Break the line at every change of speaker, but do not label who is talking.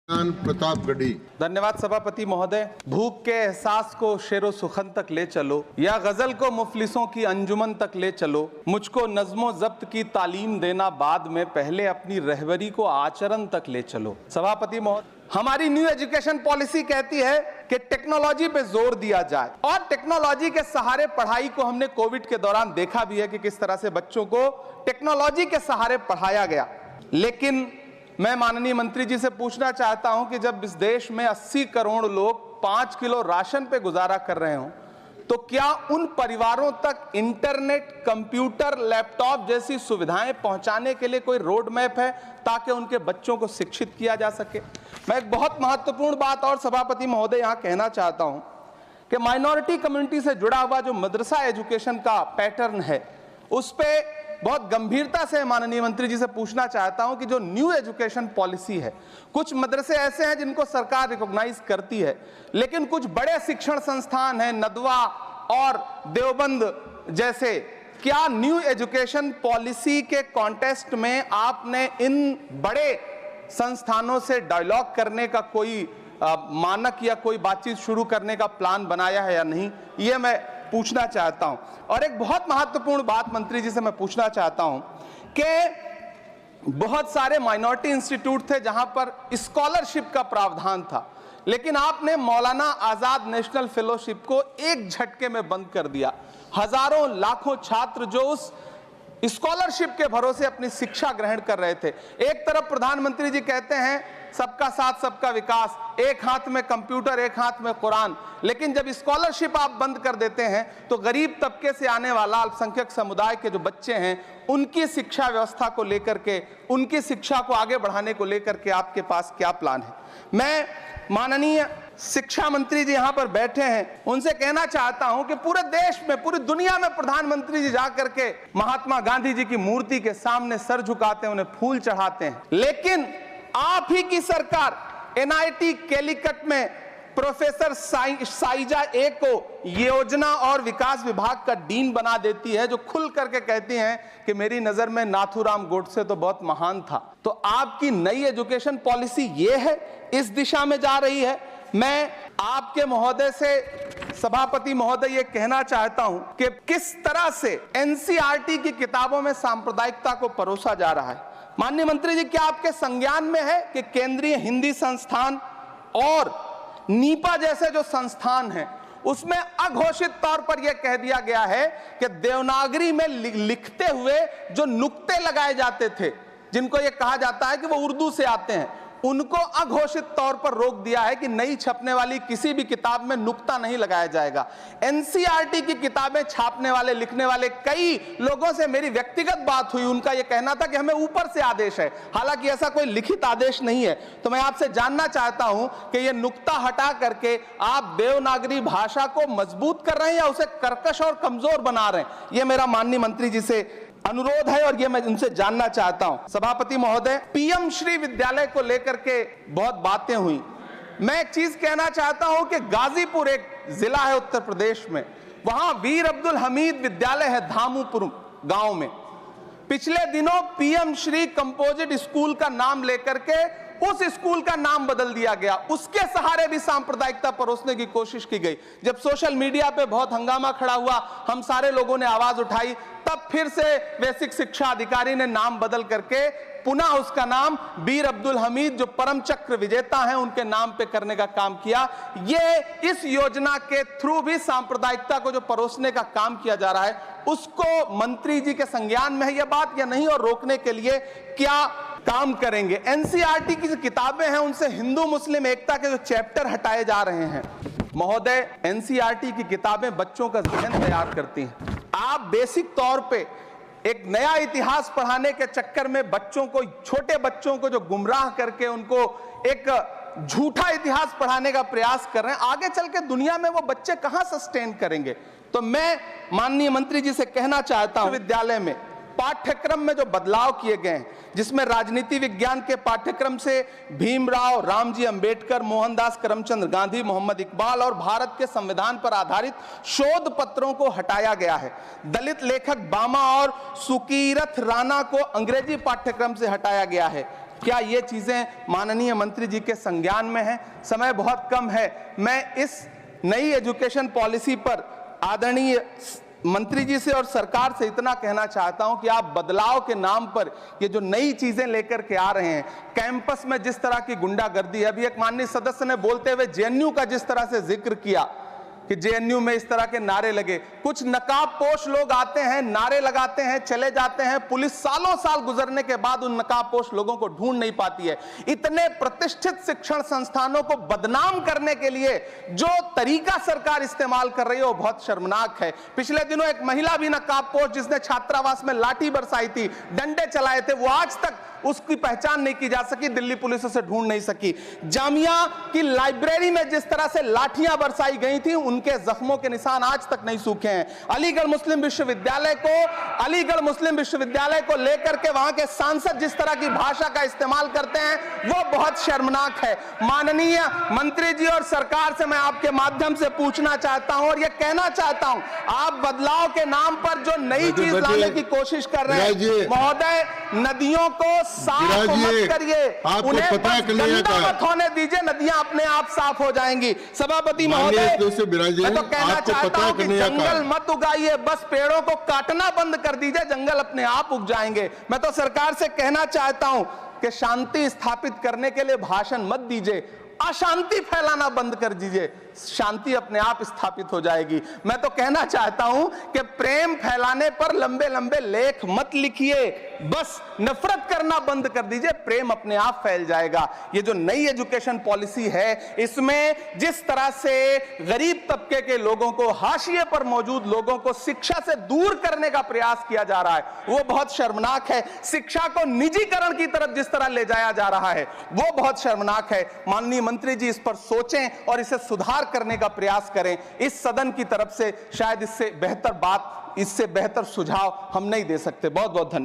प्रतापगढ़ी।
धन्यवाद सभापति महोदय। भूख के एहसास को शेरो सुखन तक ले चलो, या गजल को मुफलिसों की अंजुमन तक ले चलो। मुझको नज्मो जब्त की तालीम देना बाद में, पहले अपनी रहबरी को आचरण तक ले चलो। सभापति महोदय, हमारी न्यू एजुकेशन पॉलिसी कहती है कि टेक्नोलॉजी पे जोर दिया जाए, और टेक्नोलॉजी के सहारे पढ़ाई को हमने कोविड के दौरान देखा भी है कि किस तरह से बच्चों को टेक्नोलॉजी के सहारे पढ़ाया गया। लेकिन मैं माननीय मंत्री जी से पूछना चाहता हूं कि जब इस देश में 80 करोड़ लोग 5 किलो राशन पे गुजारा कर रहे हों, तो क्या उन परिवारों तक इंटरनेट, कंप्यूटर, लैपटॉप जैसी सुविधाएं पहुंचाने के लिए कोई रोड मैप है ताकि उनके बच्चों को शिक्षित किया जा सके? मैं एक बहुत महत्वपूर्ण बात और सभापति महोदय यहां कहना चाहता हूं कि माइनॉरिटी कम्युनिटी से जुड़ा हुआ जो मदरसा एजुकेशन का पैटर्न है, उस पे बहुत गंभीरता से माननीय मंत्री जी से पूछना चाहता हूं कि जो न्यू एजुकेशन पॉलिसी है, कुछ मदरसे ऐसे हैं जिनको सरकार रिकॉग्नाइज करती है, लेकिन कुछ बड़े शिक्षण संस्थान हैं, नदवा और देवबंद जैसे, क्या न्यू एजुकेशन पॉलिसी के कॉन्टेस्ट में आपने इन बड़े संस्थानों से डायलॉग करने का कोई मानक या कोई बातचीत शुरू करने का प्लान बनाया है या नहीं, ये मैं पूछना चाहता हूं। और एक बहुत महत्वपूर्ण बात मंत्री जी से मैं पूछना चाहता हूं कि बहुत सारे माइनॉरिटी इंस्टीट्यूट थे जहां पर स्कॉलरशिप का प्रावधान था, लेकिन आपने मौलाना आजाद नेशनल फेलोशिप को एक झटके में बंद कर दिया। हजारों लाखों छात्र जो उस स्कॉलरशिप के भरोसे अपनी शिक्षा ग्रहण कर रहे थे। एक तरफ प्रधानमंत्री जी कहते हैं सबका साथ सबका विकास, एक हाथ में कंप्यूटर एक हाथ में कुरान, लेकिन जब स्कॉलरशिप आप बंद कर देते हैं तो गरीब तबके से आने वाला अल्पसंख्यक समुदाय के जो बच्चे हैं, उनकी शिक्षा व्यवस्था को लेकर के, उनकी शिक्षा को आगे बढ़ाने को लेकर के आपके पास क्या प्लान है? मैं माननीय शिक्षा मंत्री जी यहां पर बैठे हैं, उनसे कहना चाहता हूं कि पूरे देश में, पूरी दुनिया में प्रधानमंत्री जी जाकर के महात्मा गांधी जी की मूर्ति के सामने सर झुकाते हैं, उन्हें फूल चढ़ाते हैं, लेकिन आप ही की सरकार एनआईटी कैलीकट में प्रोफेसर साइजा ए को योजना और विकास विभाग का डीन बना देती है, जो खुल करके कहती हैं कि मेरी नजर में नाथूराम गोडसे तो बहुत महान था। तो आपकी नई एजुकेशन पॉलिसी ये है, इस दिशा में जा रही है। मैं आपके महोदय से, सभापति महोदय, ये कहना चाहता हूं कि किस तरह से एनसीईआरटी की किताबों में सांप्रदायिकता को परोसा जा रहा है। माननीय मंत्री जी, क्या आपके संज्ञान में है कि केंद्रीय हिंदी संस्थान और नीपा जैसे जो संस्थान हैं, उसमें अघोषित तौर पर यह कह दिया गया है कि देवनागरी में लिखते हुए जो नुक्ते लगाए जाते थे, जिनको यह कहा जाता है कि वो उर्दू से आते हैं, उनको अघोषित तौर पर रोक दिया है कि नई छपने वाली किसी भी किताब में नुक्ता नहीं लगाया जाएगा। एनसीईआरटी की किताबें छापने वाले, लिखने वाले कई लोगों से मेरी व्यक्तिगत बात हुई, उनका यह कहना था कि हमें ऊपर से आदेश है, हालांकि ऐसा कोई लिखित आदेश नहीं है। तो मैं आपसे जानना चाहता हूं कि यह नुक्ता हटा करके आप देवनागरी भाषा को मजबूत कर रहे हैं या उसे कर्कश और कमजोर बना रहे हैं? यह मेरा माननीय मंत्री जी से अनुरोध है और ये मैं उनसे जानना चाहता हूं। सभापति महोदय, पीएम श्री विद्यालय को लेकर के बहुत बातें हुई। मैं एक चीज कहना चाहता हूं कि गाजीपुर एक जिला है उत्तर प्रदेश में, वहां वीर अब्दुल हमीद विद्यालय है धामूपुर गांव में। पिछले दिनों पीएम श्री कंपोजिट स्कूल का नाम लेकर के उस स्कूल का नाम बदल दिया गया, उसके सहारे भी सांप्रदायिकता परोसने की कोशिश की गई। जब सोशल मीडिया पे बहुत हंगामा खड़ा हुआ, हम सारे लोगों ने आवाज उठाई, तब फिर से बेसिक शिक्षा अधिकारी ने नाम बदल करके पुनः उसका नाम वीर अब्दुल हमीद, जो परम चक्र विजेता हैं, उनके नाम पे करने का काम किया। ये इस योजना के थ्रू भी सांप्रदायिकता को जो परोसने का काम किया जा रहा है, उसको मंत्री जी के संज्ञान में है यह बात या नहीं, और रोकने के लिए क्या काम करेंगे? एनसीईआरटी की जो किताबें हैं, उनसे हिंदू मुस्लिम एकता के जो चैप्टर हटाए जा रहे हैं। महोदय, एनसीईआरटी की किताबें बच्चों का ज़हन तैयार करती हैं। आप बेसिक तौर पे एक नया इतिहास पढ़ाने के चक्कर में बच्चों को, छोटे बच्चों को जो गुमराह करके उनको एक झूठा इतिहास पढ़ाने का प्रयास कर रहे हैं, आगे चल के दुनिया में वो बच्चे कहां सस्टेन करेंगे? तो मैं माननीय मंत्री जी से कहना चाहता हूं, विद्यालय में पाठ्यक्रम में जो बदलाव किए गए हैं, जिसमें राजनीति विज्ञान के पाठ्यक्रम से भीमराव, रामजी अंबेडकर, मोहनदास करमचंद गांधी, मोहम्मद इकबाल और भारत के संविधान पर आधारित शोध पत्रों को हटाया गया है। दलित लेखक बामा और सुकीरथ राणा को अंग्रेजी पाठ्यक्रम से हटाया गया है। क्या ये चीजें माननीय मंत्री जी के संज्ञान में है? समय बहुत कम है। मैं इस नई एजुकेशन पॉलिसी पर आदरणीय मंत्री जी से और सरकार से इतना कहना चाहता हूं कि आप बदलाव के नाम पर ये जो नई चीजें लेकर के आ रहे हैं, कैंपस में जिस तरह की गुंडागर्दी है, अभी एक माननीय सदस्य ने बोलते हुए जेएनयू का जिस तरह से जिक्र किया कि जेएनयू में इस तरह के नारे लगे, कुछ नकाबपोश लोग आते हैं, नारे लगाते हैं, चले जाते हैं, पुलिस सालों साल गुजरने के बाद उन नकाबपोश लोगों को ढूंढ नहीं पाती है। इतने प्रतिष्ठित शिक्षण संस्थानों को बदनाम करने के लिए जो तरीका सरकार इस्तेमाल कर रही है वो बहुत शर्मनाक है। पिछले दिनों एक महिला भी नकाबपोश जिसने छात्रावास में लाठी बरसाई थी, डंडे चलाए थे, वो आज तक उसकी पहचान नहीं की जा सकी, दिल्ली पुलिस उसे ढूंढ नहीं सकी। जामिया की लाइब्रेरी में जिस तरह से लाठियां बरसाई गई थी, उनके जख्मों के निशान आज तक नहीं सूखे हैं। अलीगढ़ मुस्लिम विश्वविद्यालय को लेकर के वहां के सांसद जिस तरह की भाषा का इस्तेमाल करते हैं वो बहुत शर्मनाक है। माननीय मंत्री जी और सरकार से मैं आपके माध्यम से पूछना चाहता हूं और यह कहना चाहता हूं, आप बदलाव के नाम पर जो नई चीज लाने की कोशिश कर रहे हैं महोदय, नदियों को साफ मत करिए, उन्हें गंदा मत होने दीजिए, नदियां अपने आप साफ हो जाएंगी। सभापति महोदय, मैं तो कहना चाहता हूं कि जंगल मत उगाइए, बस पेड़ों को काटना बंद कर दीजिए, जंगल अपने आप उग जाएंगे। मैं तो सरकार से कहना चाहता हूं कि शांति स्थापित करने के लिए भाषण मत दीजिए, अशांति फैलाना बंद कर दीजिए, शांति अपने आप स्थापित हो जाएगी। मैं तो कहना चाहता हूं कि प्रेम फैलाने पर लंबे लंबे लेख मत लिखिए, बस नफरत करना बंद कर दीजिए, प्रेम अपने आप फैल जाएगा। ये जो नई एजुकेशन पॉलिसी है, इसमें जिस तरह से गरीब तबके के लोगों को, हाशिए पर मौजूद लोगों को शिक्षा से दूर करने का प्रयास किया जा रहा है, वो बहुत शर्मनाक है। शिक्षा को निजीकरण की तरफ जिस तरह ले जाया जा रहा है, वो बहुत शर्मनाक है। माननीय मंत्री जी इस पर सोचें और इसे सुधार करने का प्रयास करें। इस सदन की तरफ से शायद इससे बेहतर बात, इससे बेहतर सुझाव हम नहीं दे सकते। बहुत बहुत धन्यवाद।